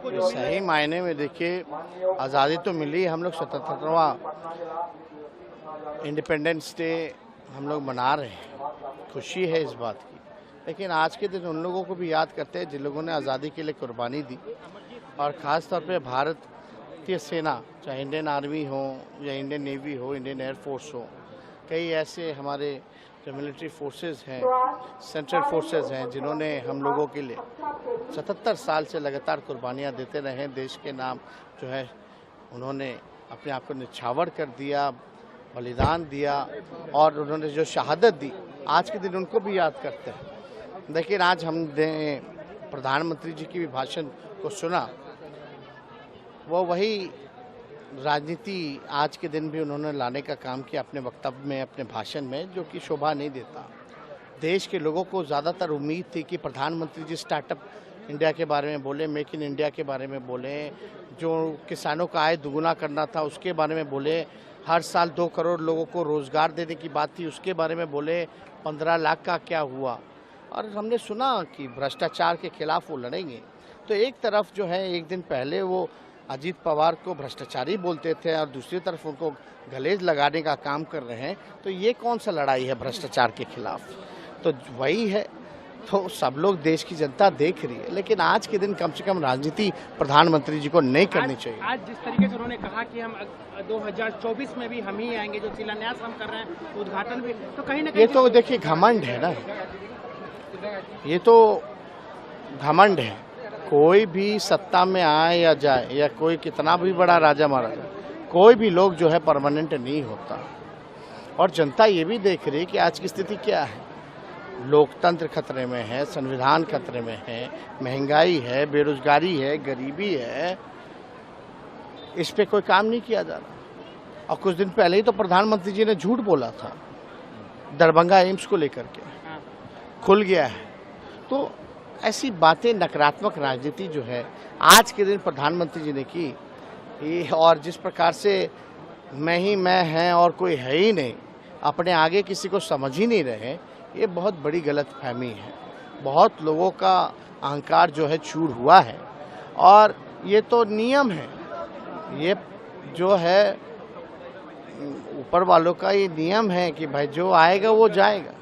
सही मायने में देखिए, आज़ादी तो मिली, हम लोग 77वां इंडिपेंडेंस डे हम लोग मना रहे हैं, खुशी है इस बात की। लेकिन आज के दिन उन लोगों को भी याद करते हैं जिन लोगों ने आज़ादी के लिए कुर्बानी दी, और ख़ास तौर पे भारतीय सेना, चाहे इंडियन आर्मी हो या इंडियन नेवी हो, इंडियन एयरफोर्स हो, कई ऐसे हमारे जो मिलिट्री फोर्सेस हैं, सेंट्रल फोर्सेस हैं, जिन्होंने हम लोगों के लिए 77 साल से लगातार कुर्बानियाँ देते रहे हैं। देश के नाम जो है उन्होंने अपने आप को निछावर कर दिया, बलिदान दिया, और उन्होंने जो शहादत दी, आज के दिन उनको भी याद करते हैं। लेकिन आज हमने प्रधानमंत्री जी की भी भाषण को सुना, वो वही राजनीति आज के दिन भी उन्होंने लाने का काम किया अपने वक्तव्य में, अपने भाषण में, जो कि शोभा नहीं देता। देश के लोगों को ज़्यादातर उम्मीद थी कि प्रधानमंत्री जी स्टार्टअप इंडिया के बारे में बोले, मेक इन इंडिया के बारे में बोले, जो किसानों का आय दुगुना करना था उसके बारे में बोले, हर साल 2 करोड़ लोगों को रोज़गार देने की बात थी उसके बारे में बोले, 15 लाख का क्या हुआ। और हमने सुना कि भ्रष्टाचार के खिलाफ वो लड़ेंगे। तो एक तरफ जो है, एक दिन पहले वो अजीत पवार को भ्रष्टाचारी बोलते थे और दूसरी तरफ उनको गलेज लगाने का काम कर रहे हैं, तो ये कौन सा लड़ाई है भ्रष्टाचार के खिलाफ? तो वही है, तो सब लोग, देश की जनता देख रही है। लेकिन आज के दिन कम से कम राजनीति प्रधानमंत्री जी को नहीं करनी चाहिए। आज जिस तरीके से उन्होंने कहा कि हम 2024 में भी हम ही आएंगे, जो शिलान्यास हम कर रहे हैं, उद्घाटन भी, तो कहीं ना कहीं ये तो देखिए घमंड है ना, ये तो घमंड है। कोई भी सत्ता में आए या जाए, या कोई कितना भी बड़ा राजा महाराजा, कोई भी लोग जो है परमानेंट नहीं होता। और जनता ये भी देख रही है कि आज की स्थिति क्या है। लोकतंत्र खतरे में है, संविधान खतरे में है, महंगाई है, बेरोजगारी है, गरीबी है, इस पे कोई काम नहीं किया जा रहा। और कुछ दिन पहले ही तो प्रधानमंत्री जी ने झूठ बोला था दरभंगा एम्स को लेकर के, खुल गया है। तो ऐसी बातें, नकारात्मक राजनीति जो है आज के दिन प्रधानमंत्री जी ने की, और जिस प्रकार से मैं ही मैं है और कोई है ही नहीं, अपने आगे किसी को समझ ही नहीं रहे, ये बहुत बड़ी गलतफहमी है। बहुत लोगों का अहंकार जो है चूर हुआ है, और ये तो नियम है, ये जो है ऊपर वालों का ये नियम है कि भाई जो आएगा वो जाएगा।